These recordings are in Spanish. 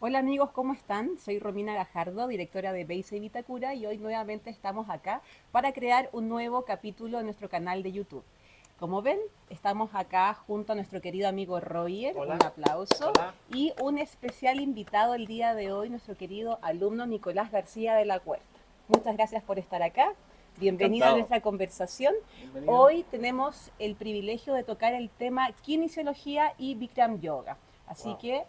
Hola amigos, ¿cómo están? Soy Romina Gajardo, directora de Base y Vitacura, y hoy nuevamente estamos acá para crear un nuevo capítulo en nuestro canal de YouTube. Como ven, estamos acá junto a nuestro querido amigo Roger, Hola, un aplauso, hola. y un especial invitado el día de hoy, nuestro querido alumno Nicolás García de la Huerta. Muchas gracias por estar acá. Bienvenido a Encantado. nuestra conversación. Bienvenido. Hoy tenemos el privilegio de tocar el tema kinesiología y Bikram Yoga. Así Wow. que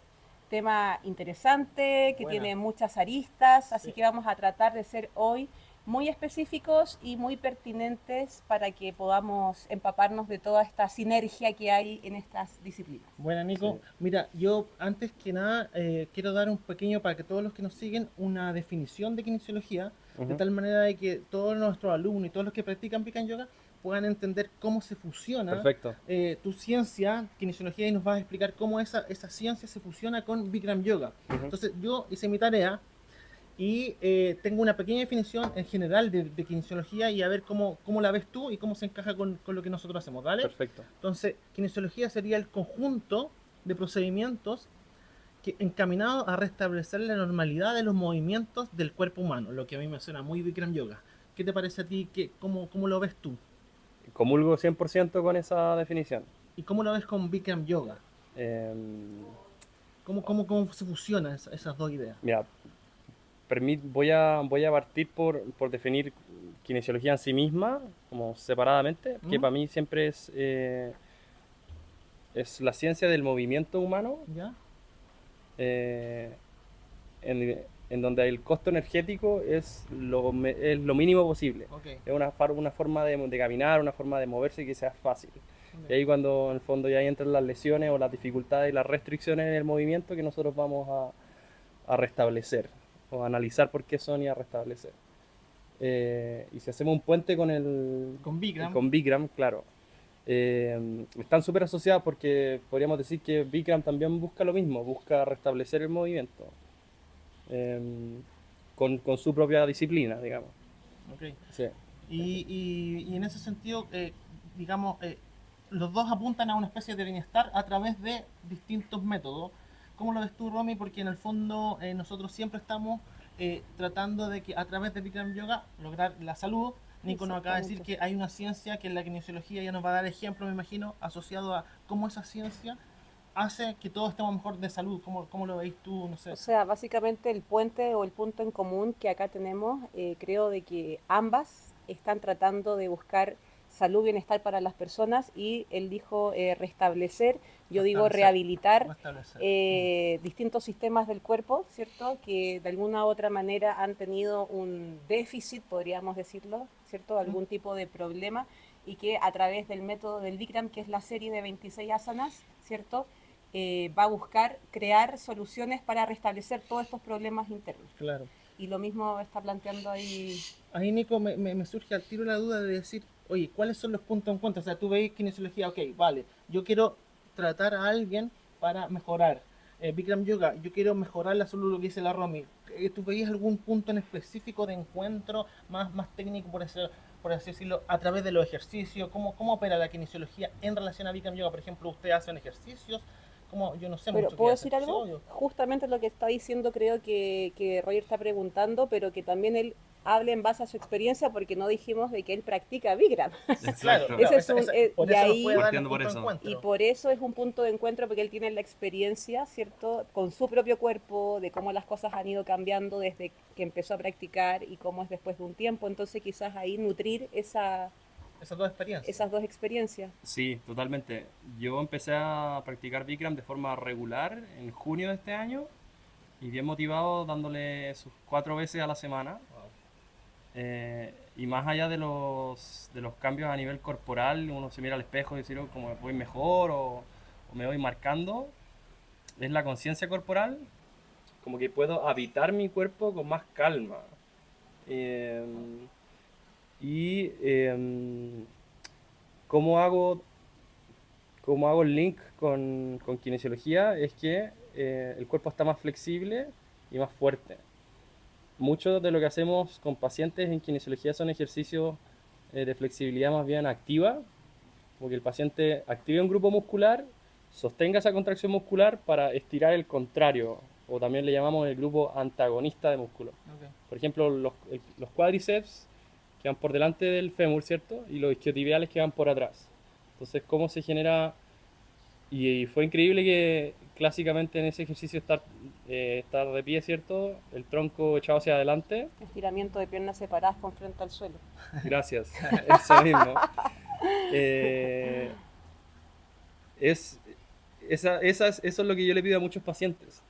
tema interesante, que Buena. tiene muchas aristas, así Sí. que vamos a tratar de ser hoy muy específicos y muy pertinentes para que podamos empaparnos de toda esta sinergia que hay en estas disciplinas. Buena, Nico. Sí. Mira, yo antes que nada quiero dar un pequeño, para que todos los que nos siguen, una definición de kinesiología, de Ujú. tal manera de que todos nuestros alumnos y todos los que practican Bikram Yoga puedan entender cómo se fusiona Perfecto. tu ciencia, kinesiología, y nos vas a explicar cómo esa ciencia se fusiona con Bikram Yoga. Ujú. Entonces, yo hice mi tarea y tengo una pequeña definición en general de kinesiología y a ver cómo la ves tú y cómo se encaja con lo que nosotros hacemos, ¿vale? Perfecto. Entonces, kinesiología sería el conjunto de procedimientos encaminados a restablecer la normalidad de los movimientos del cuerpo humano, lo que a mí me suena muy Bikram Yoga. ¿Qué te parece a ti? ¿Cómo lo ves tú? Comulgo 100% con esa definición. ¿Y cómo lo ves con Bikram Yoga? Em, ¿Cómo se fusionan esas dos ideas? Mira, voy a partir por definir kinesiología en sí misma, como separadamente, que ¿Mm? para mí siempre es la ciencia del movimiento humano, ¿Ya? eh, en donde el costo energético es lo mínimo posible. Ok. Es una forma de caminar, una forma de moverse que sea fácil. Y Ok. ahí cuando en el fondo ya entran las lesiones o las dificultades y las restricciones en el movimiento que nosotros vamos a restablecer o a analizar por qué son y a restablecer. Y si hacemos un puente Con Bikram. con Bikram, claro, están súper asociadas porque podríamos decir que Bikram también busca lo mismo, busca restablecer el movimiento eh, con su propia disciplina, digamos. Ok. Sí, Y en ese sentido, digamos, los dos apuntan a una especie de bienestar a través de distintos métodos. ¿Cómo lo ves tú, Romy? Porque en el fondo nosotros siempre estamos tratando de que a través de Bikram Yoga lograr la salud. Nico nos acaba de decir Exactamente. que hay una ciencia que en la kinesiología ya nos va a dar ejemplo, me imagino, asociado a cómo esa ciencia hace que todos estemos mejor de salud. ¿Cómo lo veis tú? No O sé. sea, básicamente el puente o el punto en común que acá tenemos, creo de que ambas están tratando de buscar salud, bienestar para las personas y él dijo restablecer, yo digo Restablecer. rehabilitar Restablecer. distintos sistemas del cuerpo, ¿cierto? Que de alguna u otra manera han tenido un déficit, podríamos decirlo, ¿cierto? Mm. Algún tipo de problema y que a través del método del Bikram, que es la serie de 26 asanas, ¿cierto? Va a buscar crear soluciones para restablecer todos estos problemas internos. Claro. Y lo mismo está planteando ahí. Ahí, Nico, me surge al tiro la duda de decir, oye, ¿cuáles son los puntos en cuenta? O sea, tú veis kinesiología, ok, vale, yo quiero tratar a alguien para mejorar. Bikram Yoga, yo quiero mejorar la salud, lo que dice la Romy. ¿Tú veis algún punto en específico de encuentro más técnico, por así decirlo, a través de los ejercicios? ¿Cómo opera la kinesiología en relación a Bikram Yoga? Por ejemplo, ¿ustedes hacen ejercicios? ¿Cómo? Yo no sé Pero, mucho qué ¿puedo hacen. decir Sí, algo? obvio. Justamente lo que está diciendo creo que Roger está preguntando, pero que también él hable en base a su experiencia porque no dijimos de que él practica Bikram. Claro, exacto. Ese claro, es un, por y eso nos puede ahí dar los Partiendo por puntos de eso. y encuentro. por eso es un punto de encuentro porque él tiene la experiencia, ¿cierto? Con su propio cuerpo, de cómo las cosas han ido cambiando desde que empezó a practicar y cómo es después de un tiempo. Entonces quizás ahí nutrir Esas dos experiencias. esas dos experiencias. Sí, totalmente. Yo empecé a practicar Bikram de forma regular en junio de este año y bien motivado dándole sus 4 veces a la semana. Wow. Y más allá de los cambios a nivel corporal, uno se mira al espejo y dice, "Oh, como voy mejor o me voy marcando, es la conciencia corporal, como que puedo habitar mi cuerpo con más calma. Eh, y cómo hago, cómo hago el link con kinesiología es que el cuerpo está más flexible y más fuerte. Mucho de lo que hacemos con pacientes en kinesiología son ejercicios de flexibilidad más bien activa, como que el paciente active un grupo muscular, sostenga esa contracción muscular para estirar el contrario o también le llamamos el grupo antagonista de músculo. Ok. Por ejemplo, los cuádriceps que van por delante del fémur, ¿cierto? Y los isquiotibiales que van por atrás. Entonces, ¿cómo se genera? Y fue increíble que clásicamente en ese ejercicio estar de pie, ¿cierto? El tronco echado hacia adelante. Estiramiento de piernas separadas con frente al suelo. Gracias, eso mismo. Eh, es, eso es lo que yo le pido a muchos pacientes.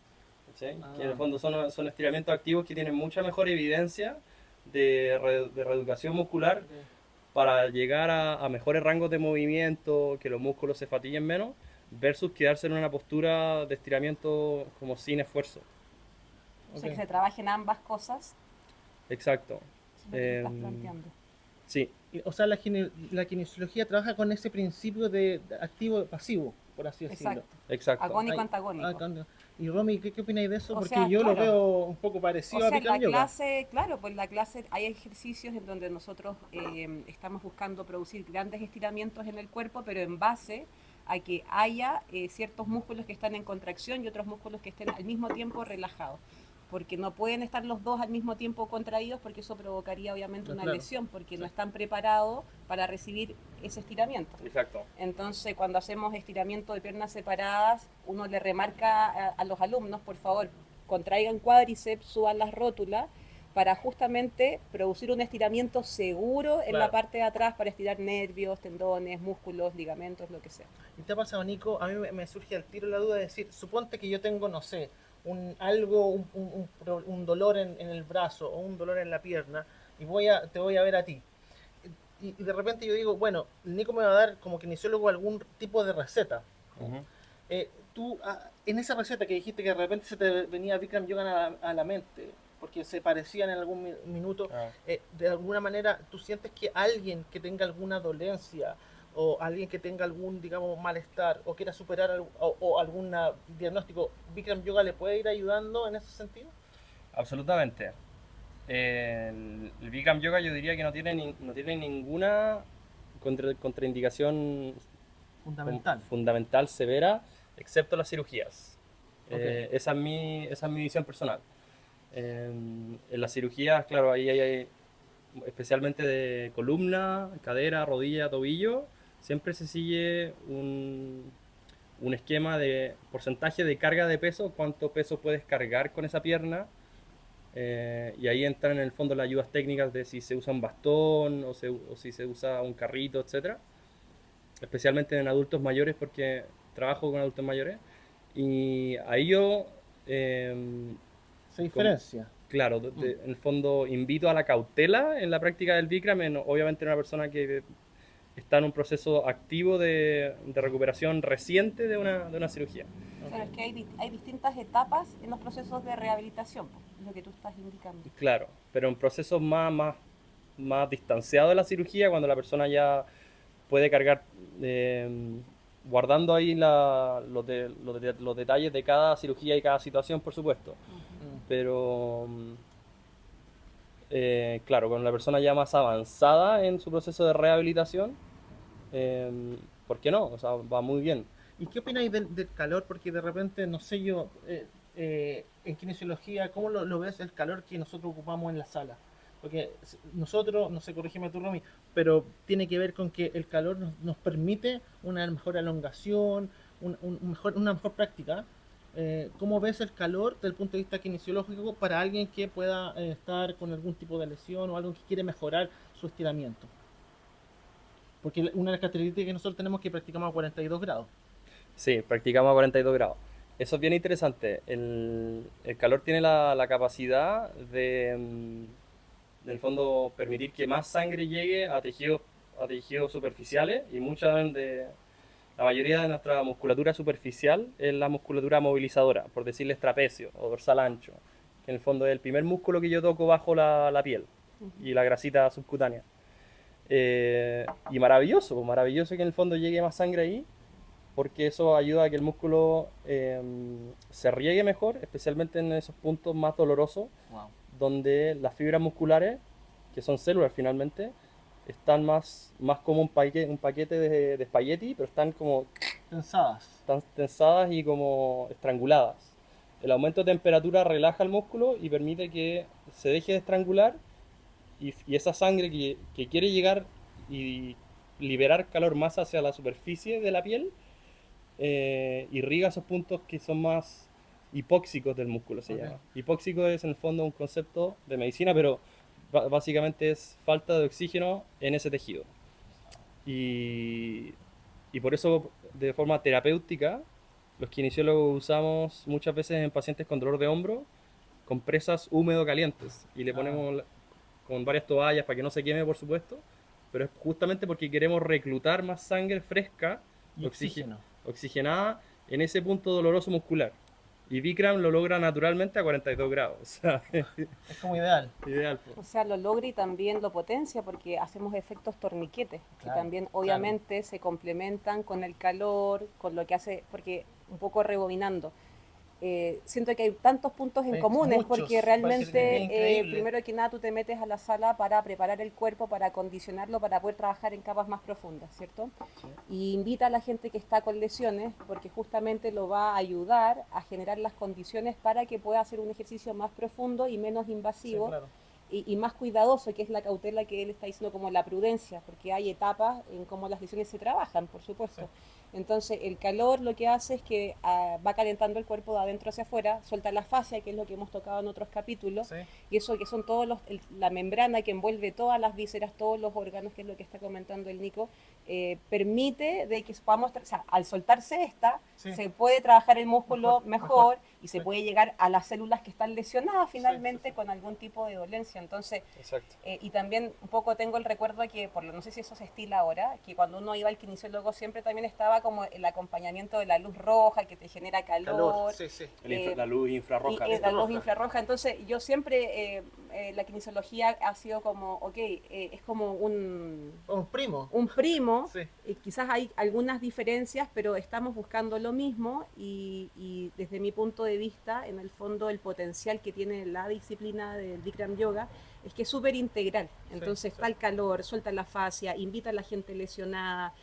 ¿Cachai? Que en el fondo son estiramientos activos que tienen mucha mejor evidencia de reeducación muscular Ok. para llegar a mejores rangos de movimiento, que los músculos se fatiguen menos, versus quedarse en una postura de estiramiento como sin esfuerzo. O sea, Ok. que se trabajen ambas cosas. Exacto. Eso es lo que me estás Em, planteando. Sí, O sea, la kinesiología trabaja con ese principio de activo-pasivo, por así decirlo. Exacto. exacto. Agónico, Ay, antagónico. Y Romy, ¿qué opináis de eso? O Porque sea, yo lo claro. veo un poco O parecido a sea, en la Bikram Yoga. clase, claro, pues en la clase hay ejercicios en donde nosotros estamos buscando producir grandes estiramientos en el cuerpo, pero en base a que haya ciertos músculos que están en contracción y otros músculos que estén al mismo tiempo relajados. Porque no pueden estar los dos al mismo tiempo contraídos porque eso provocaría obviamente una Claro. lesión porque no Sí. están preparados para recibir ese estiramiento. exacto. Entonces, cuando hacemos estiramiento de piernas separadas, uno le remarca a los alumnos, por favor, contraigan cuádriceps, suban las rótulas, para justamente producir un estiramiento seguro en la Claro. parte de atrás para estirar nervios, tendones, músculos, ligamentos, lo que sea. ¿Y te ha pasado, Nico? A mí me surge al tiro la duda de decir, suponte que yo tengo, no sé, un dolor en el brazo o un dolor en la pierna y te voy a ver a ti. Y de repente yo digo, bueno, Nico me va a dar como kinesiólogo algún tipo de receta. Ujú. Tú, en esa receta que dijiste que de repente se te venía Bikram Yoga a la mente, porque se parecían en algún minuto, Ah. de alguna manera, ¿tú sientes que alguien que tenga alguna dolencia o alguien que tenga algún, digamos, malestar o quiera superar o algún diagnóstico, Bikram Yoga le puede ir ayudando en ese sentido? Absolutamente. El Bikram Yoga yo diría que no tiene ninguna contraindicación fundamental severa, excepto las cirugías. Ok. Esa es mi visión personal. En las cirugías, claro, ahí hay especialmente de columna, cadera, rodilla, tobillo, siempre se sigue un esquema de porcentaje de carga de peso, cuánto peso puedes cargar con esa pierna. Y ahí entran en el fondo las ayudas técnicas de si se usa un bastón o si se usa un carrito, etc. Especialmente en adultos mayores, porque trabajo con adultos mayores. Y ahí yo, ¿Se diferencia? claro, en el fondo invito a la cautela en la práctica del Bikram, obviamente en una persona que está en un proceso activo de recuperación reciente de una cirugía. Claro, es que hay distintas etapas en los procesos de rehabilitación, pues, es lo que tú estás indicando. Claro, pero en procesos más distanciados de la cirugía, cuando la persona ya puede cargar, guardando ahí los detalles de cada cirugía y cada situación, por supuesto. Pero, claro, con la persona ya más avanzada en su proceso de rehabilitación, ¿por qué no? O sea, va muy bien. ¿Y qué opináis del calor? Porque de repente, no sé yo, en kinesiología, ¿cómo lo ves el calor que nosotros ocupamos en la sala? Porque nosotros, no sé, corrígeme tú, Romy, pero tiene que ver con que el calor nos permite una mejor elongación, una mejor práctica. ¿Cómo ves el calor desde el punto de vista kinesiológico para alguien que pueda estar con algún tipo de lesión o alguien que quiere mejorar su estiramiento? Porque una de las características que nosotros tenemos es que practicamos a 42 grados. Sí, practicamos a 42 grados. Eso es bien interesante. El calor tiene la capacidad en el fondo, permitir que más sangre llegue a tejidos superficiales y la mayoría de nuestra musculatura superficial es la musculatura movilizadora, por decirles trapecio o dorsal ancho, que en el fondo es el primer músculo que yo toco bajo la piel y la grasita subcutánea. Y maravilloso que en el fondo llegue más sangre ahí, porque eso ayuda a que el músculo se riegue mejor, especialmente en esos puntos más dolorosos, Wow. donde las fibras musculares, que son células finalmente, están más como un paquete de espagueti, pero están como Pensadas. tensadas y como estranguladas. el aumento de temperatura relaja el músculo y permite que se deje de estrangular y esa sangre que quiere llegar y liberar calor más hacia la superficie de la piel, irriga esos puntos que son más hipóxicos del músculo, se llama. Hipóxico es en el fondo un concepto de medicina, pero básicamente es falta de oxígeno en ese tejido. Y, y por eso, de forma terapéutica, los kinesiólogos usamos muchas veces en pacientes con dolor de hombro compresas húmedo calientes y le ponemos con varias toallas para que no se queme, por supuesto, pero es justamente porque queremos reclutar más sangre fresca Y oxígeno. oxigenada en ese punto doloroso muscular. Y Bikram lo logra naturalmente a 42 grados. O sea, Es como ideal. ideal. Po. O sea, lo logra y también lo potencia porque hacemos efectos torniquetes, que Claro, también obviamente se complementan con el calor, con lo que hace, porque un poco rebobinando. Siento que hay tantos puntos en Hay comunes muchos, porque parece realmente, increíble. primero que nada, tú te metes a la sala para preparar el cuerpo, para acondicionarlo, para poder trabajar en capas más profundas, ¿cierto? Y invita a la gente que está con lesiones porque justamente lo va a ayudar a generar las condiciones para que pueda hacer un ejercicio más profundo y menos invasivo. Sí, claro. Y más cuidadoso, que es la cautela que él está diciendo como la prudencia, porque hay etapas en cómo las lesiones se trabajan, por supuesto. Sí. Entonces el calor lo que hace es que va calentando el cuerpo de adentro hacia afuera, suelta la fascia, que es lo que hemos tocado en otros capítulos, Sí. y eso que son todos la membrana que envuelve todas las vísceras, todos los órganos, que es lo que está comentando el Nico, permite de que podamos, o sea, al soltarse esta, Sí. se puede trabajar el músculo mejor y se Sí. puede llegar a las células que están lesionadas finalmente Sí, sí. con algún tipo de dolencia. Entonces, Exacto. y también un poco tengo el recuerdo de que, no sé si eso se estila ahora, que cuando uno iba al kinesiólogo siempre también estaba como el acompañamiento de la luz roja que te genera calor. Sí, sí. La luz infrarroja. Y la luz infrarroja. Entonces, yo siempre, la kinesiología ha sido como, ok, es como Un primo. un primo, Sí. quizás hay algunas diferencias, pero estamos buscando lo mismo y desde mi punto de vista, en el fondo, el potencial que tiene la disciplina del Bikram Yoga es que es súper integral. Entonces está el calor, suelta la fascia, invita a la gente lesionada,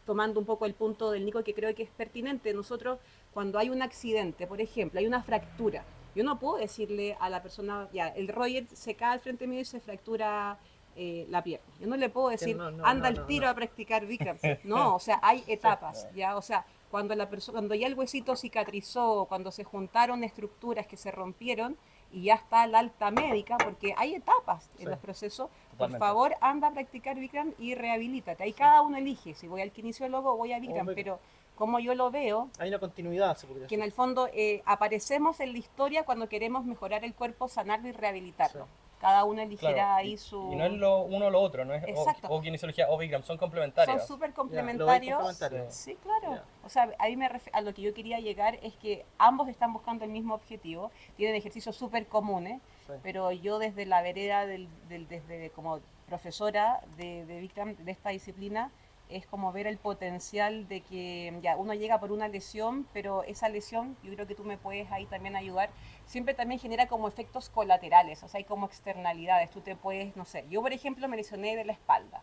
tomando un poco el punto del Nico que creo que es pertinente. Nosotros, cuando hay un accidente, por ejemplo, hay una fractura, yo no puedo decirle a la persona, ya, el Roger se cae al frente mío y se fractura la pierna. Yo no le puedo decir, anda al tiro a practicar Bikram. No, o sea, hay etapas, ya, o sea, cuando cuando ya el huesito cicatrizó, cuando se juntaron estructuras que se rompieron y ya está la alta médica, porque hay etapas en los procesos, por favor, anda a practicar Bikram y rehabilítate. Ahí cada uno elige, si voy al kinesiólogo o voy a Bikram, pero como yo lo veo, hay una continuidad, se podría que en decir. el fondo aparecemos en la historia cuando queremos mejorar el cuerpo, sanarlo y rehabilitarlo. Sí. Cada uno elegirá Claro, ahí su... y no es lo uno o lo otro, no es Exacto. o kinesiología o Bikram, son complementarias. Son súper Ya, lo complementarios. ves complementario. Sí, claro. Ya. O sea, ahí a lo que yo quería llegar es que ambos están buscando el mismo objetivo, tienen ejercicios súper comunes, Sí. pero yo desde la vereda, desde como profesora de Bikram, de esta disciplina, es como ver el potencial de que ya uno llega por una lesión, pero esa lesión, yo creo que tú me puedes ahí también ayudar, siempre también genera como efectos colaterales, o sea, hay como externalidades, tú te puedes, no sé, yo por ejemplo me lesioné de la espalda,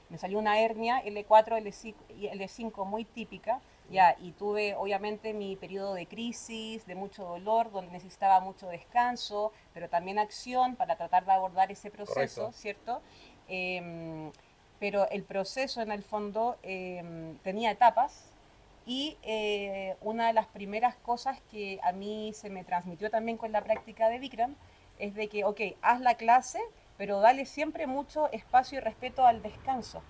me salió una hernia L4, L5 muy típica, ya, y tuve obviamente mi periodo de crisis, de mucho dolor, donde necesitaba mucho descanso, pero también acción para tratar de abordar ese proceso, Correcto. ¿cierto? Pero el proceso en el fondo tenía etapas y una de las primeras cosas que a mí se me transmitió también con la práctica de Bikram es de que, ok, haz la clase, pero dale siempre mucho espacio y respeto al descanso,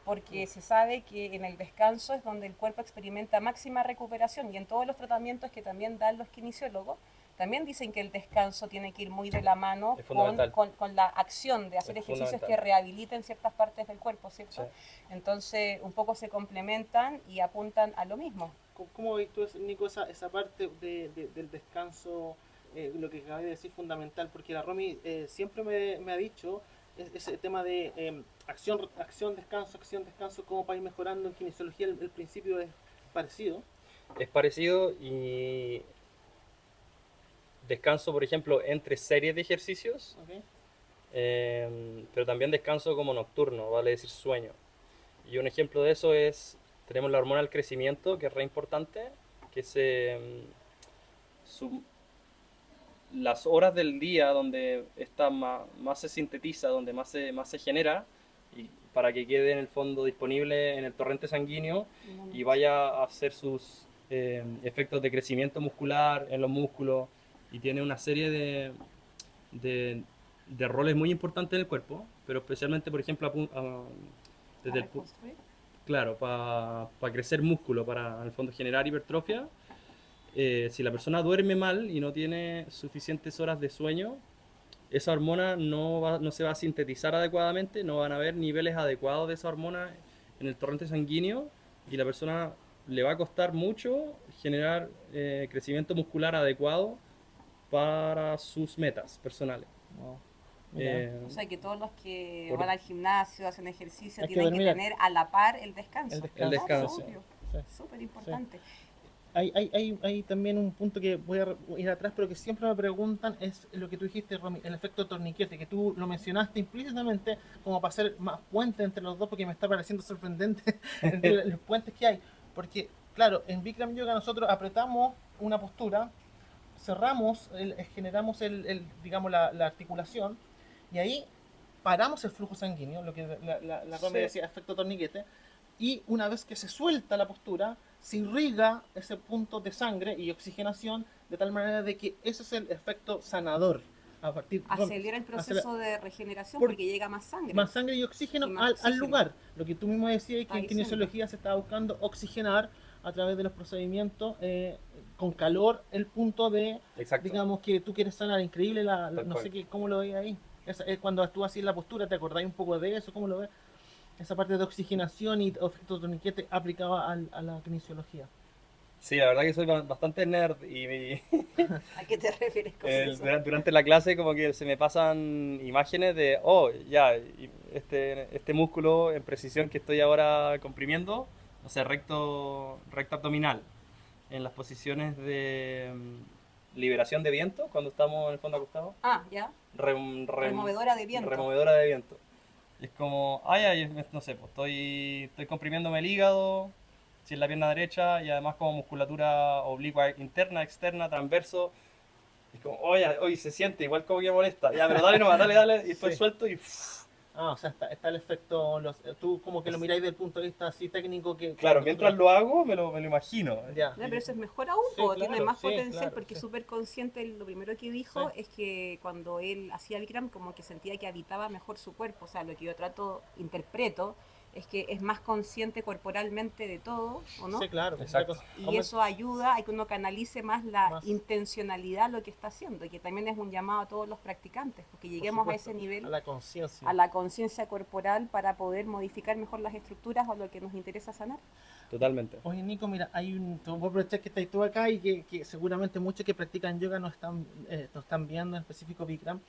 porque se sabe que en el descanso es donde el cuerpo experimenta máxima recuperación y en todos los tratamientos que también dan los kinesiólogos, también dicen que el descanso tiene que ir muy de la mano Es fundamental. con la acción de hacer Es ejercicios que fundamental. rehabiliten ciertas partes del cuerpo, ¿cierto? Sí. Entonces, un poco se complementan y apuntan a lo mismo. ¿Cómo ves tú, Nico, esa parte del descanso, lo que acabas de decir, fundamental? Porque la Romy siempre me ha dicho ese tema de acción, descanso, como para ir mejorando en kinesiología. El principio es parecido. Es parecido y descanso, por ejemplo, entre series de ejercicios, ¿Okay? pero también descanso como nocturno, vale decir sueño. Y un ejemplo de eso es, tenemos la hormona del crecimiento, que es re importante, que las horas del día donde esta más se sintetiza, donde más se genera, y para que quede en el fondo disponible en el torrente sanguíneo y vaya a hacer sus efectos de crecimiento muscular en los músculos, y tiene una serie de roles muy importantes en el cuerpo, pero especialmente, por ejemplo, desde el claro, para crecer músculo, para en el fondo generar hipertrofia. Si la persona duerme mal y no tiene suficientes horas de sueño, esa hormona no se va a sintetizar adecuadamente, no van a haber niveles adecuados de esa hormona en el torrente sanguíneo, y la persona le va a costar mucho generar crecimiento muscular adecuado para sus metas personales. Wow. Mira. O sea que todos los que Por- van al gimnasio, hacen ejercicio, Hay que tienen que dormir. tener a la par el descanso. El El descanso. Obvio. Sí. Súper importante. Hay también un punto que voy a ir atrás, pero que siempre me preguntan, es lo que tú dijiste, Romy, el efecto torniquete, que tú lo mencionaste implícitamente como para hacer más puente entre los dos, porque me está pareciendo sorprendente entre los puentes que hay. Porque, claro, en Bikram Yoga nosotros apretamos una postura, cerramos, generamos digamos, la articulación, y ahí paramos el flujo sanguíneo, lo que la Romy Sí. decía, efecto torniquete, y una vez que se suelta la postura, se irriga ese punto de sangre y oxigenación de tal manera de que ese es el efecto sanador. A partir, Acelera el proceso de regeneración Por- porque llega más sangre. más sangre y oxígeno, Y más al oxígeno. lugar. Lo que tú mismo decías, que en Ahí kinesiología se está buscando oxigenar a través de los procedimientos con calor el punto de, Exacto. digamos, que tú quieres sanar. Increíble, Tal no cual. sé cómo lo veis ahí. Cuando tú así la postura, ¿te acordáis un poco de eso? ¿Cómo lo ves? Esa parte de oxigenación y efecto torniquete aplicada a la kinesiología. Sí, la verdad que soy bastante nerd, y ¿A qué te refieres con eso? durante la clase como que se me pasan imágenes de, ya, y este músculo en precisión que estoy ahora comprimiendo, o sea, recto abdominal, en las posiciones de liberación de viento, cuando estamos en el fondo acostados, Ah, ya. Removedora de viento. removedora de viento. Y es como, no sé, pues estoy comprimiéndome el hígado, si es la pierna derecha, y además como musculatura oblicua interna, externa, transverso. Y es como, oye, se siente igual como que molesta. Ya, pero dale nomás, dale, y después Sí. suelto y... O sea, está el efecto, tú como que lo miráis desde el punto de vista así técnico que... Claro, mientras lo hago, me lo imagino. Ya. No, pero eso es mejor aún, Sí, o claro, tiene más sí, potencial claro, porque es sí. súper consciente. Lo primero que dijo Sí. es que cuando él hacía Bikram como que sentía que habitaba mejor su cuerpo. O sea, lo que yo interpreto, es que es más consciente corporalmente de todo, ¿o no? Sí, claro. Exacto. Y eso ayuda a que uno canalice más la Más. intencionalidad lo que está haciendo, y que también es un llamado a todos los practicantes, porque lleguemos a ese nivel, a la conciencia. a la conciencia corporal, para poder modificar mejor las estructuras o lo que nos interesa sanar. Totalmente. Oye, Nico, mira, voy a aprovechar que estás tú acá y que seguramente muchos que practican yoga nos están viendo, en específico Bikram.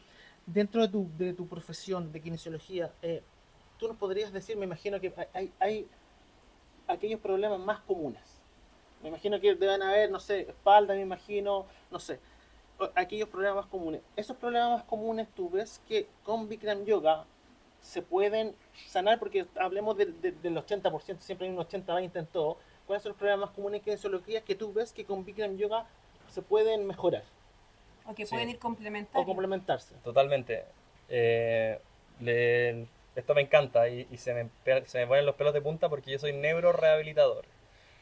Dentro de tu profesión de kinesiología, tú nos podrías decir, me imagino que hay aquellos problemas más comunes. Me imagino que deben haber, no sé, espalda, me imagino, no sé, aquellos problemas más comunes. Esos problemas más comunes, tú ves que con Bikram Yoga se pueden sanar, porque hablemos del 80%, siempre hay un 80-20 en todo. ¿Cuáles son los problemas más comunes en kinesiología que tú ves que con Bikram Yoga se pueden mejorar O que Sí. pueden ir complementando. o complementarse? Totalmente. Esto me encanta, y se me ponen los pelos de punta porque yo soy neurorehabilitador.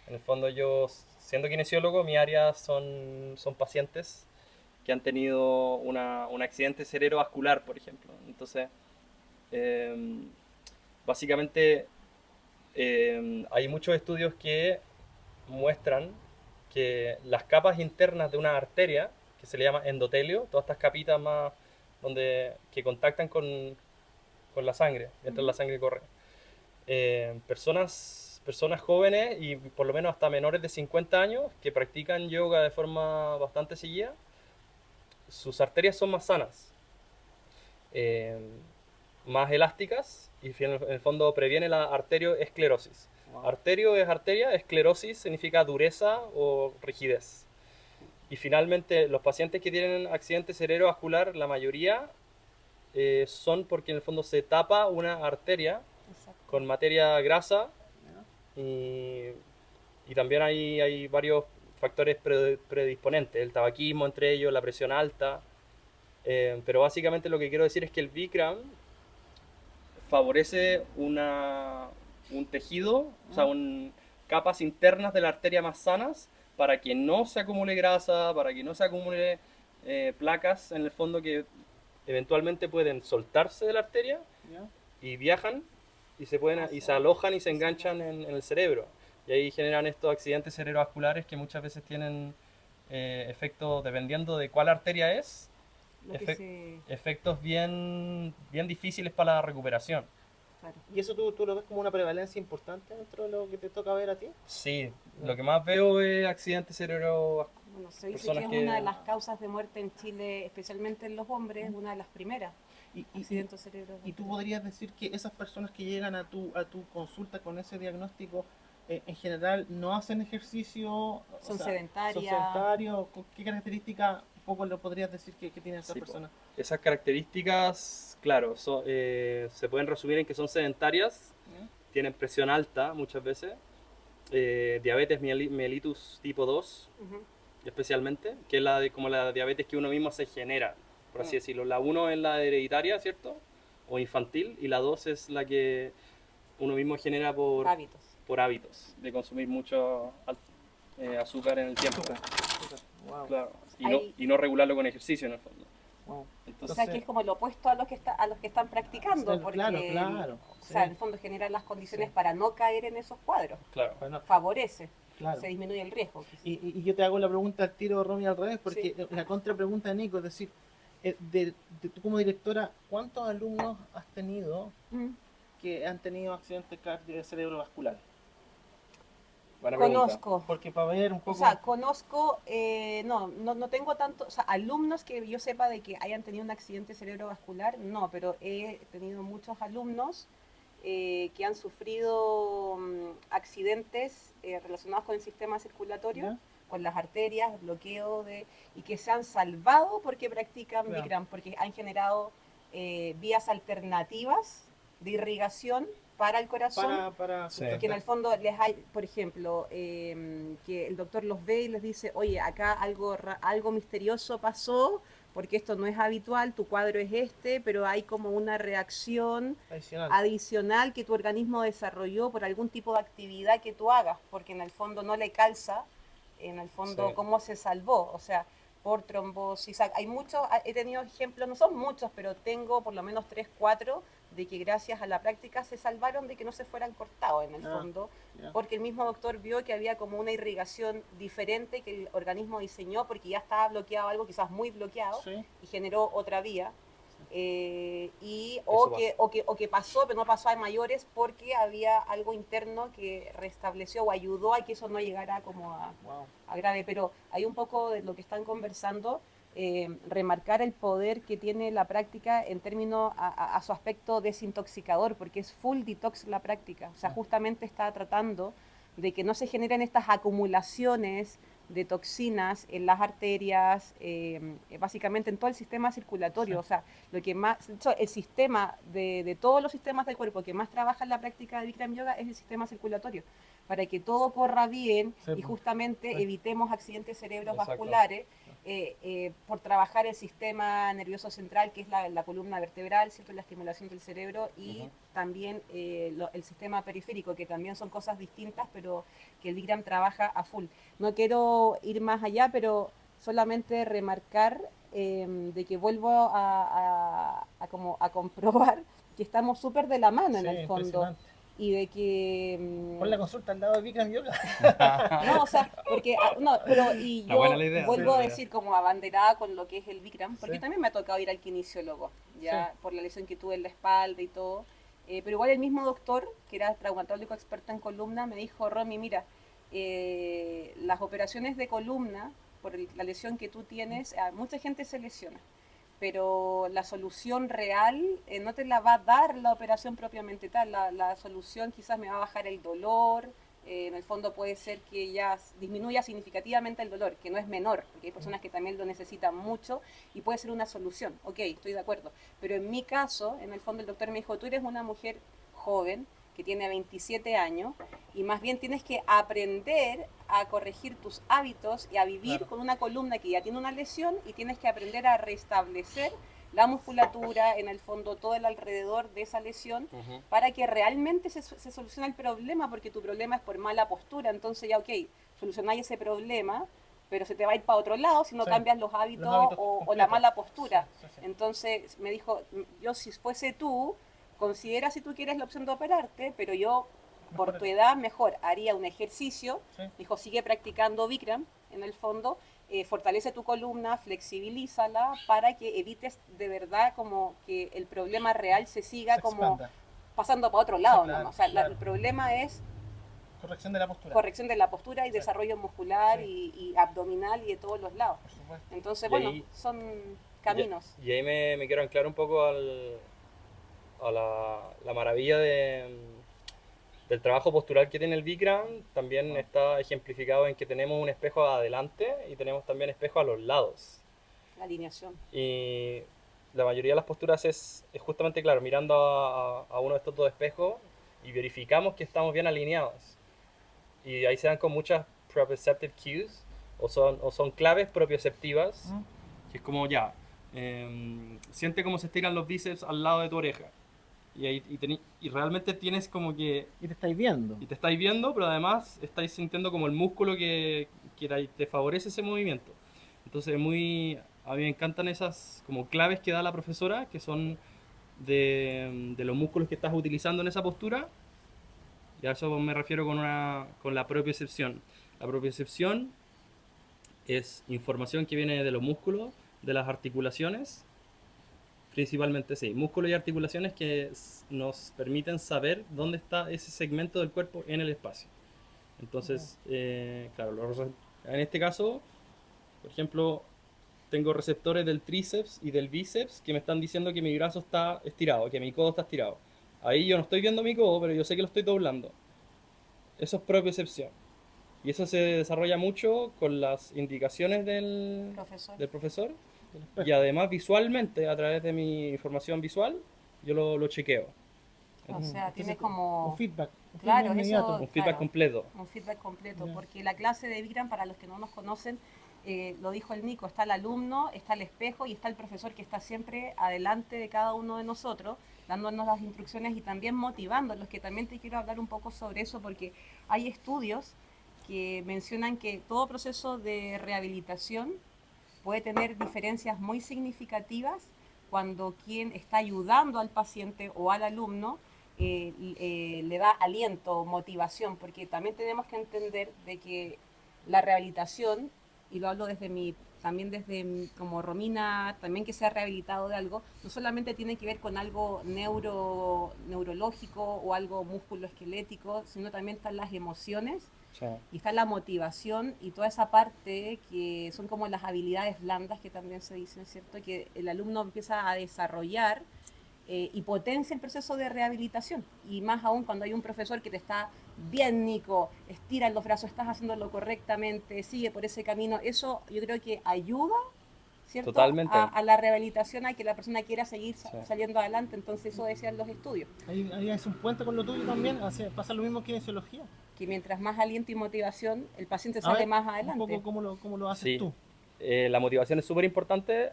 En el fondo, yo, siendo kinesiólogo, mi área son pacientes que han tenido un accidente cerebrovascular, por ejemplo. Entonces, básicamente, hay muchos estudios que muestran que las capas internas de una arteria, que se le llama endotelio, todas estas capitas más que contactan con la sangre, mientras la sangre corre. Personas jóvenes, y por lo menos hasta menores de 50 años, que practican yoga de forma bastante seguida, sus arterias son más sanas, más elásticas, y en el fondo previene la arterioesclerosis. Wow. Arterio es arteria, esclerosis significa dureza o rigidez. Y finalmente, los pacientes que tienen accidente cerebrovascular, la mayoría son porque en el fondo se tapa una arteria Exacto. con materia grasa, y también hay varios factores predisponentes, el tabaquismo entre ellos, la presión alta. Pero básicamente lo que quiero decir es que el Bikram favorece un tejido, o sea, capas internas de la arteria más sanas para que no se acumule grasa, para que no se acumule placas en el fondo que eventualmente pueden soltarse de la arteria ¿Ya? y viajan y se alojan y se enganchan en el cerebro. Y ahí generan estos accidentes cerebrovasculares que muchas veces tienen efectos, dependiendo de cuál arteria es, Lo que se... efectos bien difíciles para la recuperación. Claro. ¿Y eso tú lo ves como una prevalencia importante dentro de lo que te toca ver a ti? Sí, lo que más veo es accidentes cerebrovasculares. Bueno, se dice Personas que es una de que- las causas de muerte en Chile, especialmente en los hombres, una de las primeras, Y accidentes cerebrovasculares. tú podrías decir que esas personas que llegan a tu consulta con ese diagnóstico, en general, no hacen ejercicio, Son ¿Son sedentarias. sedentarios? ¿Qué características un poco lo podrías decir que tienen esas Sí, po. personas? Esas características, claro, se pueden resumir en que son sedentarias, ¿Ya? tienen presión alta muchas veces, diabetes mellitus tipo 2 Ujú. especialmente, que es como la diabetes que uno mismo se genera, por así Mm. decirlo. La 1 es la hereditaria, ¿cierto? O infantil, y la 2 es la que uno mismo genera Hábitos. por hábitos, de consumir mucho azúcar en el tiempo. Wow, Claro. Hay- Y no regularlo con ejercicio en el fondo. wow. O Entonces, sea, que es como lo opuesto a los que, a los que están practicando, porque Claro. o sea, Sí. en el fondo generan las condiciones Sí. para no caer en esos cuadros. claro. Bueno, Favorece, claro. se disminuye el riesgo. quizás. Y yo te hago la pregunta al tiro, Romy, al revés, porque Sí. la contrapregunta de Nico, es decir, tú como directora, ¿cuántos alumnos has tenido Mm. que han tenido accidentes cerebrovasculares? Buena pregunta. Conozco. Porque para ver un O poco... sea, conozco, no tengo tanto, o sea, alumnos que yo sepa de que hayan tenido un accidente cerebrovascular, no, pero he tenido muchos alumnos que han sufrido accidentes relacionados con el sistema circulatorio, ¿Ya? con las arterias, bloqueo y que se han salvado porque practican Claro. Bikram, porque han generado vías alternativas de irrigación para el corazón para Sí. que en el fondo les hay, por ejemplo, que el doctor los ve y les dice, oye, acá algo misterioso pasó, porque esto no es habitual, tu cuadro es este, pero hay como una reacción adicional. adicional que tu organismo desarrolló por algún tipo de actividad que tú hagas, porque en el fondo no le calza, en el fondo, Sí. cómo se salvó, o sea, por trombosis. Hay muchos, he tenido ejemplos, no son muchos, pero tengo por lo menos 3, 4 de que gracias a la práctica se salvaron de que no se fueran cortados en el Ah, fondo, ya. porque el mismo doctor vio que había como una irrigación diferente que el organismo diseñó porque ya estaba bloqueado algo, quizás muy bloqueado, Sí. y generó otra vía. Eso O que pasó, pero no pasó a mayores porque había algo interno que restableció o ayudó a que eso no llegara como Wow. a grave. Pero hay un poco de lo que están conversando, remarcar el poder que tiene la práctica en términos a su aspecto desintoxicador, porque es full detox la práctica. O sea, justamente está tratando de que no se generen estas acumulaciones de toxinas en las arterias, básicamente en todo el sistema circulatorio. Sí. O sea, lo que más, de hecho, el sistema de todos los sistemas del cuerpo que más trabaja en la práctica de Bikram Yoga es el sistema circulatorio, para que todo corra bien Sí, y justamente sí. evitemos accidentes cerebrovasculares vasculares por trabajar el sistema nervioso central, que es la columna vertebral, ¿cierto? La estimulación del cerebro y Ujú. también el sistema periférico, que también son cosas distintas, pero que el Bikram trabaja a full. No quiero ir más allá, pero solamente remarcar de que vuelvo como a comprobar que estamos súper de la mano en Sí, el fondo impresionante. y de que Pon la consulta al lado de Bikram Yoga. no, o sea, porque no, pero y Está yo buena la idea, vuelvo sí, a sí. decir como abanderada con lo que es el Bikram, porque Sí. también me ha tocado ir al kinesiólogo, ya por la lesión que tuve en la espalda y todo. Pero igual el mismo doctor, que era traumatólogo experto en columna, me dijo, Romy, mira, las operaciones de columna, por la lesión que tú tienes, mucha gente se lesiona, pero la solución real no te la va a dar la operación propiamente tal. La solución quizás me va a bajar el dolor, en el fondo puede ser que ya disminuya significativamente el dolor, que no es menor, porque hay personas que también lo necesitan mucho y puede ser una solución. Ok, estoy de acuerdo. Pero en mi caso, en el fondo el doctor me dijo, tú eres una mujer joven, que tiene 27 años, y más bien tienes que aprender a corregir tus hábitos y a vivir Claro. con una columna que ya tiene una lesión, y tienes que aprender a restablecer la musculatura, en el fondo todo el alrededor de esa lesión, Ujú. para que realmente se solucione el problema, porque tu problema es por mala postura. Entonces ya, ok, solucionáis ese problema, pero se te va a ir para otro lado si no Sí, cambias los hábitos, los hábitos o la completos. mala postura. Sí, sí, sí. Entonces me dijo, yo si fuese tú, considera si tú quieres la opción de operarte, pero yo por tu edad mejor haría un ejercicio. Sí. Dijo, sigue practicando Bikram, en el fondo, fortalece tu columna, flexibilízala, para que evites de verdad como que el problema real se siga Se como expanda. pasando para otro lado, claro, nomás. O sea, claro. el problema es Corrección de la postura. corrección de la postura y Sí. desarrollo muscular, Sí. y abdominal, y de todos los lados. Por supuesto. Entonces, Y bueno, ahí- son caminos. Y ahí me quiero anclar un poco a la maravilla del trabajo postural que tiene el Bikram. También está ejemplificado en que tenemos un espejo adelante y tenemos también espejo a los lados. La alineación. Y la mayoría de las posturas es justamente, claro, mirando a uno de estos dos espejos y verificamos que estamos bien alineados. Y ahí se dan con muchas proprioceptive cues, o son claves propioceptivas, ¿Mm? que es como ya, siente cómo se estiran los bíceps al lado de tu oreja. Y realmente tienes como que, Y te estáis viendo. y te estáis viendo, pero además estáis sintiendo como el músculo que te favorece ese movimiento. Entonces a mí me encantan esas como claves que da la profesora, que son de los músculos que estás utilizando en esa postura. Y a eso me refiero con la propiocepción. La propiocepción es información que viene de los músculos, de las articulaciones, principalmente sí, músculos y articulaciones que nos permiten saber dónde está ese segmento del cuerpo en el espacio. Entonces, claro, en este caso, por ejemplo, tengo receptores del tríceps y del bíceps que me están diciendo que mi brazo está estirado, que mi codo está estirado. Ahí yo no estoy viendo mi codo, pero yo sé que lo estoy doblando. Eso es propiocepción. Y eso se desarrolla mucho con las indicaciones Profesor. del profesor. Del espejo. Y además visualmente, a través de mi información visual, yo lo chequeo. O sea, Entonces, tiene como... un feedback. Un Claro, feedback inmediato. eso- Un feedback Claro. completo. un feedback completo, Ya. porque la clase de Bikram, para los que no nos conocen, lo dijo el Nico, está el alumno, está el espejo y está el profesor, que está siempre adelante de cada uno de nosotros, dándonos las instrucciones y también motivándolos, que también te quiero hablar un poco sobre eso, porque hay estudios que mencionan que todo proceso de rehabilitación puede tener diferencias muy significativas cuando quien está ayudando al paciente o al alumno le da aliento, motivación, porque también tenemos que entender de que la rehabilitación, y lo hablo también desde como Romina, también que se ha rehabilitado de algo, no solamente tiene que ver con algo neurológico o algo musculoesquelético, sino también están las emociones, Sí. y está la motivación y toda esa parte que son como las habilidades blandas, que también se dicen, ¿cierto? Que el alumno empieza a desarrollar y potencia el proceso de rehabilitación. Y más aún cuando hay un profesor que te está, bien Nico, estira los brazos, estás haciéndolo correctamente, sigue por ese camino. Eso yo creo que ayuda, ¿cierto? Totalmente. A la rehabilitación, a que la persona quiera seguir Sí. saliendo adelante. Entonces eso decían los estudios, Ahí es un puente con lo tuyo también. Pasa lo mismo que en kinesiología. que mientras más aliento y motivación, el paciente A sale ver, más un adelante. poco cómo lo haces Sí. tú. La motivación es súper importante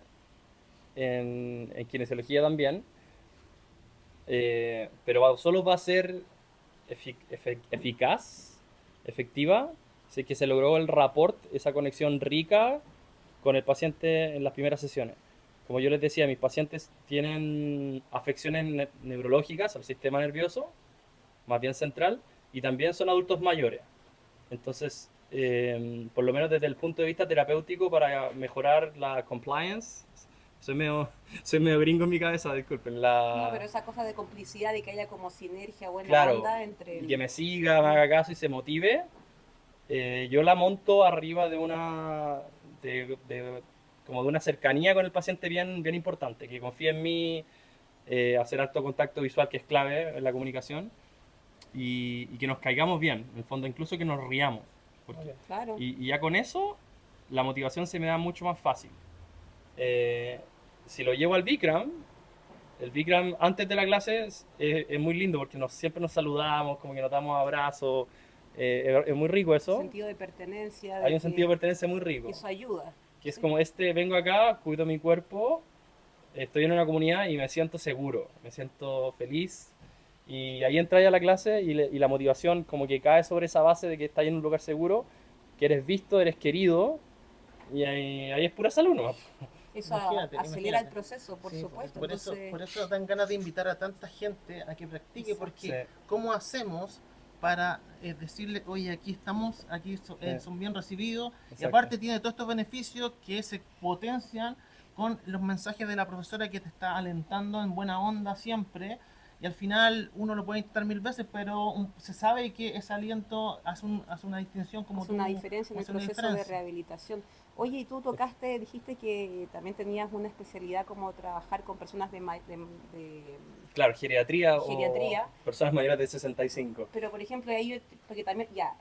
en kinesiología también, pero solo va a ser eficaz, efectiva, si es que se logró el rapport, esa conexión rica con el paciente en las primeras sesiones. Como yo les decía, mis pacientes tienen afecciones neurológicas al sistema nervioso, más bien central, y también son adultos mayores. Entonces, por lo menos desde el punto de vista terapéutico, para mejorar la compliance, soy medio gringo en mi cabeza, disculpen. No, pero esa cosa de complicidad, de que haya como sinergia, buena Claro, onda entre y el... que me siga, me haga caso y se motive, yo la monto arriba de como de una cercanía con el paciente bien, bien importante, que confíe en mí, hacer alto contacto visual, que es clave en la comunicación, y que nos caigamos bien, en el fondo, incluso que nos riamos. Ok. Claro. Y ya con eso, la motivación se me da mucho más fácil. Si lo llevo al Bikram, El Bikram antes de la clase es muy lindo porque siempre nos saludamos, como que nos damos abrazos. Es muy rico eso. Sentido de pertenencia, Hay de un sentido de que pertenencia muy rico. eso ayuda. Que es ¿Sí? como vengo acá, cuido mi cuerpo, estoy en una comunidad y me siento seguro, me siento feliz. Y ahí entras a la clase y la motivación como que cae sobre esa base de que estás en un lugar seguro, que eres visto, eres querido, y ahí es pura salud nomás. Eso Imagínate, acelera el imagínate. proceso, por Sí, supuesto. por eso, Entonces, por eso dan ganas de invitar a tanta gente a que practique, exacto. porque Sí, ¿cómo hacemos para decirle, oye, aquí estamos, aquí sí, son bien recibidos, y exacto. aparte tiene todos estos beneficios que se potencian con los mensajes de la profesora que te está alentando en buena onda siempre, y al final uno lo puede intentar mil veces, pero se sabe que ese aliento hace una distinción como hace tú, una diferencia en como el hace una proceso de diferencia. rehabilitación. Oye, y tú tocaste, dijiste que también tenías una especialidad como trabajar con personas de Claro, geriatría o geriatría, personas mayores de 65. pero por ejemplo, ahí, porque también, ya,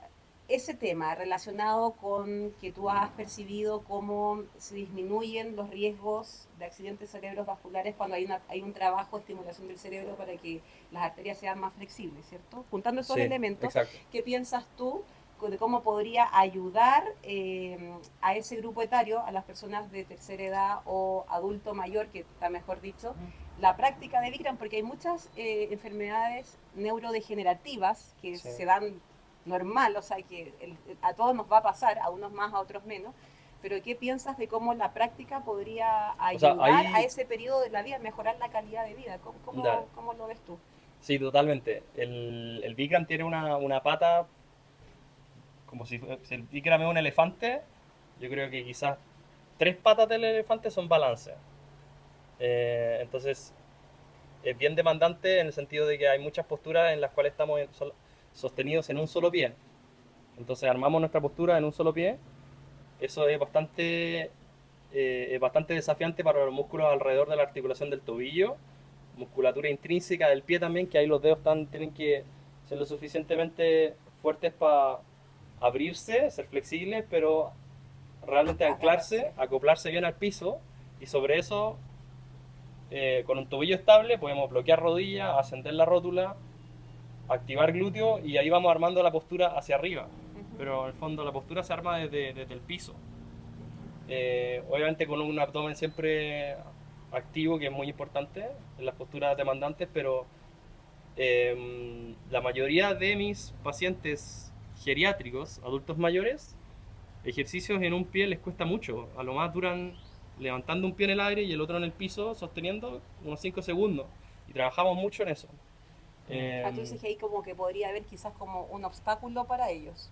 ese tema relacionado con que tú has percibido cómo se disminuyen los riesgos de accidentes cerebrovasculares cuando hay un trabajo de estimulación del cerebro para que las arterias sean más flexibles, ¿cierto? Juntando esos Sí, elementos, exacto. ¿qué piensas tú de cómo podría ayudar a ese grupo etario, a las personas de tercera edad o adulto mayor, que está mejor dicho, la práctica de Bikram? Porque hay muchas enfermedades neurodegenerativas que Sí. se dan normal, o sea que a todos nos va a pasar, a unos más, a otros menos, pero ¿qué piensas de cómo la práctica podría O sea, ayudar a ahí, ese periodo de la vida, mejorar la calidad de vida? dale. Cómo lo ves tú? Sí, totalmente. El Bikram tiene una pata, como si el Bikram es un elefante, yo creo que quizás tres patas del elefante son balance. Entonces, es bien demandante en el sentido de que hay muchas posturas en las cuales estamos sostenidos en un solo pie. Entonces, armamos nuestra postura en un solo pie. Eso es bastante desafiante para los músculos alrededor de la articulación del tobillo, musculatura intrínseca del pie también, que ahí los dedos tienen que ser lo suficientemente fuertes para abrirse, ser flexibles, pero realmente anclarse, Agarrarse. acoplarse bien al piso, y sobre eso, con un tobillo estable, podemos bloquear rodilla, ascender la rótula, activar glúteo, y ahí vamos armando la postura hacia arriba. Ujú, Pero en el fondo la postura se arma desde el piso. ujú. Obviamente con un abdomen siempre activo, que es muy importante en las posturas demandantes, pero la mayoría de mis pacientes geriátricos, adultos mayores, ejercicios en un pie les cuesta mucho. A lo más duran levantando un pie en el aire y el otro en el piso, sosteniendo unos 5 segundos. Y trabajamos mucho en eso. Ah, tú dices Eh, que ahí como que podría haber quizás como un obstáculo para ellos.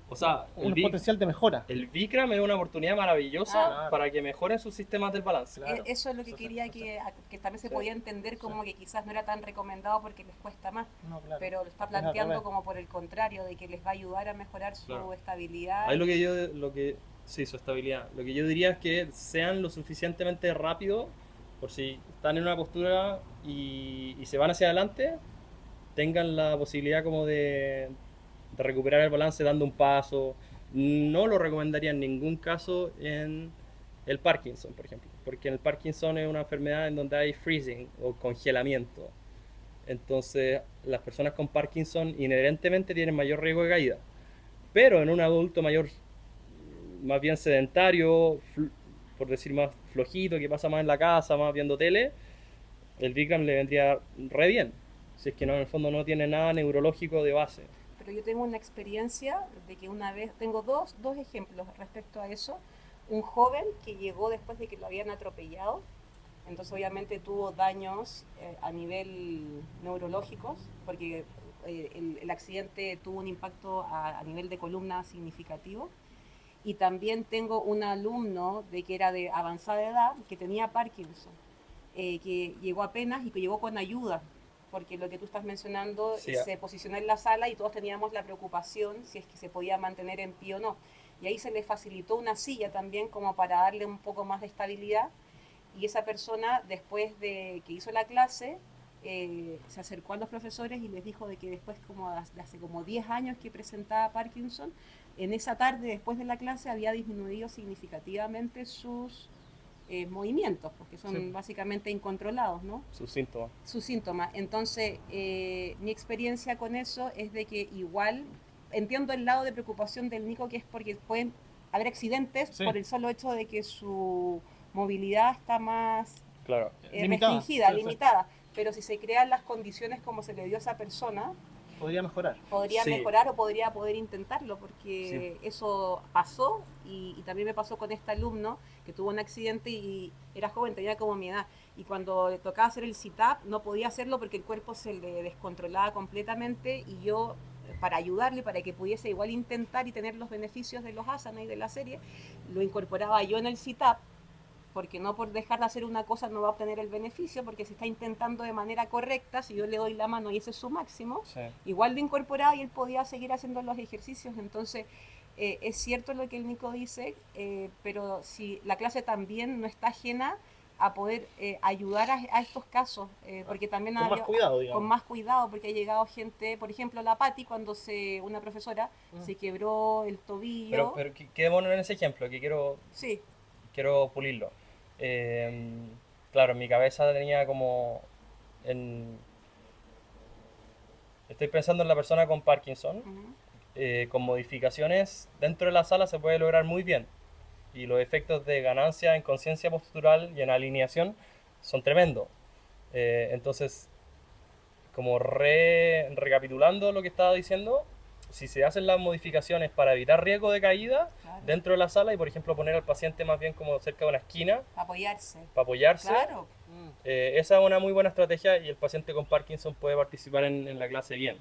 o sea, Un potencial de mejora. el Bikram es una oportunidad maravillosa Ah, Claro, para que mejoren sus sistemas del balance. claro. eso es lo que Eso, quería eso, que también se Sí, podía entender sí. como que quizás no era tan recomendado porque les cuesta más, No, claro. pero lo está Es al planteando revés. como por el contrario, de que les va a ayudar a mejorar su claro. estabilidad Ahí y sí, su estabilidad. Lo que yo diría es que sean lo suficientemente rápido, por si están en una postura y se van hacia adelante, tengan la posibilidad como de recuperar el balance dando un paso. No lo recomendaría en ningún caso en el Parkinson, por ejemplo, porque en el Parkinson es una enfermedad en donde hay freezing o congelamiento. Entonces, las personas con Parkinson inherentemente tienen mayor riesgo de caída. Pero en un adulto mayor, más bien sedentario, por decir más flojito, que pasa más en la casa, más viendo tele, el Bikram le vendría re bien. Si es que no, en el fondo no tiene nada neurológico de base. pero yo tengo una experiencia de que una vez, tengo dos ejemplos respecto a eso. Un joven que llegó después de que lo habían atropellado, entonces obviamente tuvo daños a nivel neurológicos, porque el accidente tuvo un impacto a nivel de columna significativo. Y también tengo un alumno de que era de avanzada edad, que tenía Parkinson, que llegó apenas y que llegó con ayuda, porque lo que tú estás mencionando Sí, se posicionó en la sala y todos teníamos la preocupación si es que se podía mantener en pie o no. Y ahí se le facilitó una silla también como para darle un poco más de estabilidad. Y esa persona, después de que hizo la clase, se acercó a los profesores y les dijo de que después como de hace como 10 años que presentaba Parkinson, en esa tarde después de la clase había disminuido significativamente movimientos, porque son Sí. básicamente incontrolados, ¿no? Sus síntomas. Sus síntomas. Entonces, mi experiencia con eso es de que igual entiendo el lado de preocupación del Nico, que es porque pueden haber accidentes Sí. por el solo hecho de que su movilidad está más Claro. Limitada. restringida, Sí, sí. limitada. Pero si se crean las condiciones como se le dio a esa persona, Podría mejorar. podría Sí. mejorar o podría poder intentarlo, porque eso pasó y también me pasó con este alumno que tuvo un accidente y era joven, tenía como mi edad. Y cuando le tocaba hacer el sit-up no podía hacerlo porque el cuerpo se le descontrolaba completamente y yo, para ayudarle, para que pudiese igual intentar y tener los beneficios de los asanas y de la serie, lo incorporaba yo en el sit-up, porque no por dejar de hacer una cosa no va a obtener el beneficio, porque se está intentando de manera correcta, si yo le doy la mano y ese es su máximo, Sí. igual lo incorporaba y él podía seguir haciendo los ejercicios. Entonces, es cierto lo que el Nico dice, pero si la clase también no está ajena a poder ayudar a estos casos, porque también Con más cuidado, digamos. con más cuidado, porque ha llegado gente, por ejemplo, la Patti, cuando una profesora se quebró el tobillo. Pero quedémonos en ese ejemplo, que Sí, quiero pulirlo. Claro, en mi cabeza tenía como... Estoy pensando en la persona con Parkinson. Con modificaciones dentro de la sala se puede lograr muy bien. Y los efectos de ganancia en conciencia postural y en alineación son tremendos. Entonces, como recapitulando lo que estaba diciendo, si se hacen las modificaciones para evitar riesgo de caída claro, dentro de la sala y por ejemplo poner al paciente más bien como cerca de una esquina apoyarse. para apoyarse, Claro, esa es una muy buena estrategia y el paciente con Parkinson puede participar en la clase bien.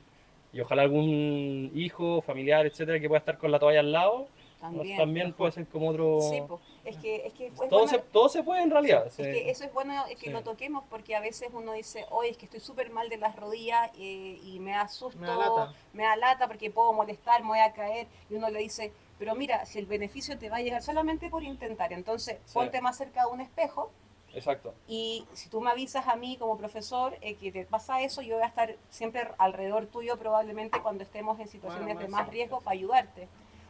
Y ojalá algún hijo, familiar, etcétera, que pueda estar con la toalla al lado, también. también puede ser como otro... Sí, pues, es que fue todo, bueno, todo se puede en realidad. es que eso es bueno que Sí. lo toquemos, porque a veces uno dice, oye, es que estoy súper mal de las rodillas y me da susto, Me da lata. me da lata porque puedo molestar, me voy a caer, y uno le dice, pero mira, si el beneficio te va a llegar solamente por intentar, entonces Sí. ponte más cerca de un espejo. Exacto. Y si tú me avisas a mí como profesor que te pasa eso, yo voy a estar siempre alrededor tuyo probablemente cuando estemos en situaciones de más riesgo para ayudarte.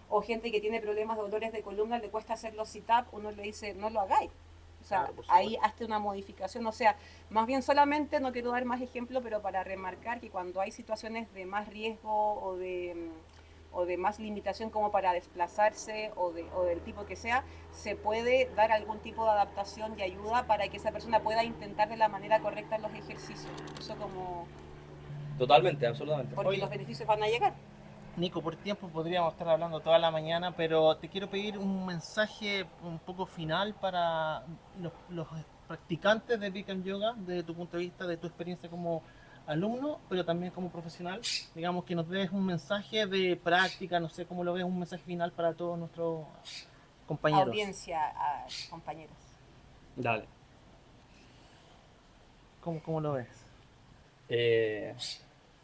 O gente que tiene problemas de dolores de columna, le cuesta hacer los sit-up, uno le dice, no lo hagáis. O sea, Claro, por ahí supuesto. hazte una modificación. O sea, más bien solamente, no quiero dar más ejemplos, pero para remarcar que cuando hay situaciones de más riesgo o de más limitación como para desplazarse o del tipo que sea, se puede dar algún tipo de adaptación y ayuda para que esa persona pueda intentar de la manera correcta los ejercicios. Eso como... Totalmente, absolutamente. porque Oye. los beneficios van a llegar. Nico, por tiempo podríamos estar hablando toda la mañana, pero te quiero pedir un mensaje un poco final para los practicantes de Bikram Yoga, desde tu punto de vista, de tu experiencia como alumno, pero también como profesional. Digamos que nos des un mensaje de práctica, no sé cómo lo ves, un mensaje final para todos nuestros compañeros. Audiencia, a compañeros. Dale. ¿Cómo lo ves?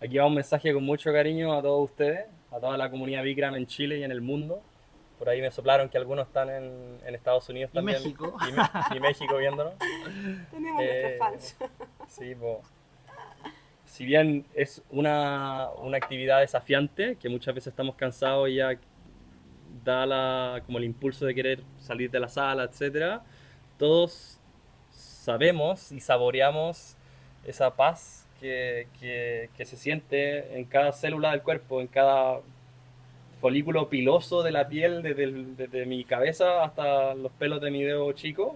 Aquí va un mensaje con mucho cariño a todos ustedes, a toda la comunidad Bikram en Chile y en el mundo. Por ahí me soplaron que algunos están en Estados Unidos Y también. México. Y México viéndonos. Tenemos nuestros fans. Sí, si bien es una actividad desafiante, que muchas veces estamos cansados y ya da como el impulso de querer salir de la sala, etcétera, todos sabemos y saboreamos esa paz que se siente en cada célula del cuerpo, en cada folículo piloso de la piel, desde mi cabeza hasta los pelos de mi dedo chico.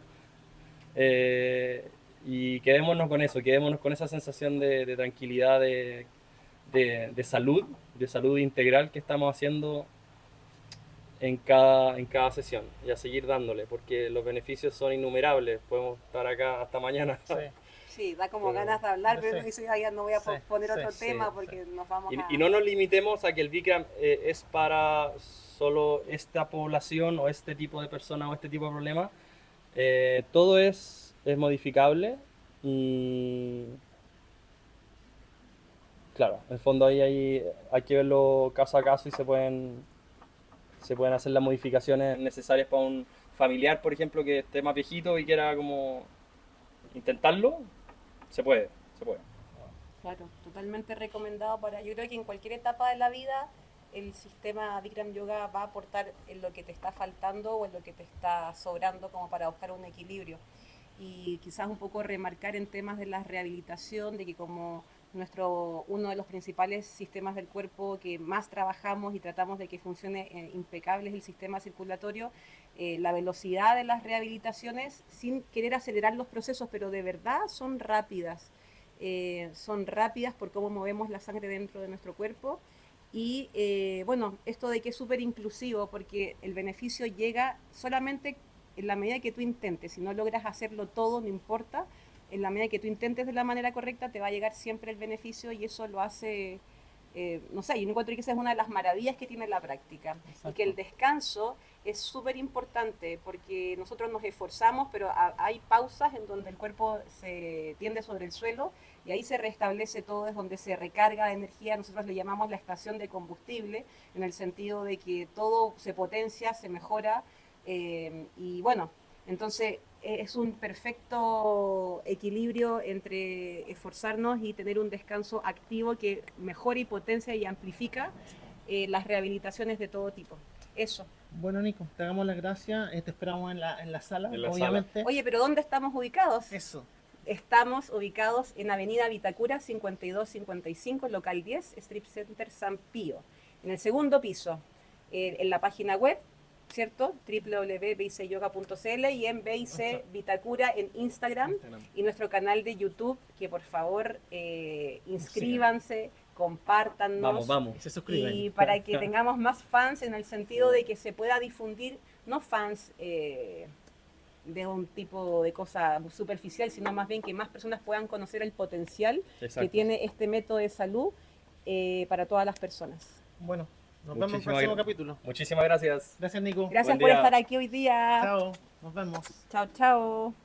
Y quedémonos con eso, quedémonos con esa sensación de tranquilidad, de salud integral que estamos haciendo en cada sesión y a seguir dándole, porque los beneficios son innumerables. Podemos estar acá hasta mañana. Sí. Sí, da como Pero- ganas de hablar, pero Sí. uno dice, "Ay, ya no voy a Sí, poner sí, otro sí, tema sí. porque nos vamos a... Y no nos limitemos a que el Bikram es para solo esta población o este tipo de personas o este tipo de problemas. Todo es modificable y claro, en el fondo ahí hay que verlo caso a caso y se pueden hacer las modificaciones necesarias para un familiar, por ejemplo, que esté más viejito y quiera como intentarlo. Se puede, se puede. Claro, totalmente recomendado para, yo creo que en cualquier etapa de la vida el sistema Bikram Yoga va a aportar en lo que te está faltando o en lo que te está sobrando como para buscar un equilibrio. Y quizás un poco remarcar en temas de la rehabilitación, de que como uno de los principales sistemas del cuerpo que más trabajamos y tratamos de que funcione impecable es el sistema circulatorio, la velocidad de las rehabilitaciones, sin querer acelerar los procesos, pero de verdad son rápidas por cómo movemos la sangre dentro de nuestro cuerpo. Y bueno, esto de que es súper inclusivo, porque el beneficio llega solamente en la medida que tú intentes. Si no logras hacerlo todo, no importa, en la medida que tú intentes de la manera correcta, te va a llegar siempre el beneficio, y eso lo hace, no sé, yo encuentro que esa es una de las maravillas que tiene la práctica. Exacto. Y que el descanso es súper importante, porque nosotros nos esforzamos, pero hay pausas en donde el cuerpo se tiende sobre el suelo, y ahí se restablece todo, es donde se recarga la energía. Nosotros le llamamos la estación de combustible, en el sentido de que todo se potencia, se mejora, y bueno, entonces es un perfecto equilibrio entre esforzarnos y tener un descanso activo que mejora y potencia y amplifica las rehabilitaciones de todo tipo. Eso. Bueno, Nico, te damos las gracias. Te esperamos en la sala, En la obviamente. Oye, pero ¿dónde estamos ubicados? Eso. Estamos ubicados en Avenida Vitacura 5255, local 10, Strip Center San Pío, en el segundo piso, en la página web, ¿cierto? www.beiseyoga.cl, y en Beise Vitacura en Instagram, y nuestro canal de YouTube, que por favor inscríbanse, compártannos. Vamos. Y se suscriben. Y para que tengamos más fans, en el sentido de que se pueda difundir, no fans de un tipo de cosa superficial, sino más bien que más personas puedan conocer el potencial que Exacto. tiene este método de salud para todas las personas. Bueno, nos vemos en el Muchísimas próximo gra- capítulo. Muchísimas gracias. Gracias, Nico. Gracias Buen por día. estar aquí hoy día. Chao. Nos vemos. Chao, chao.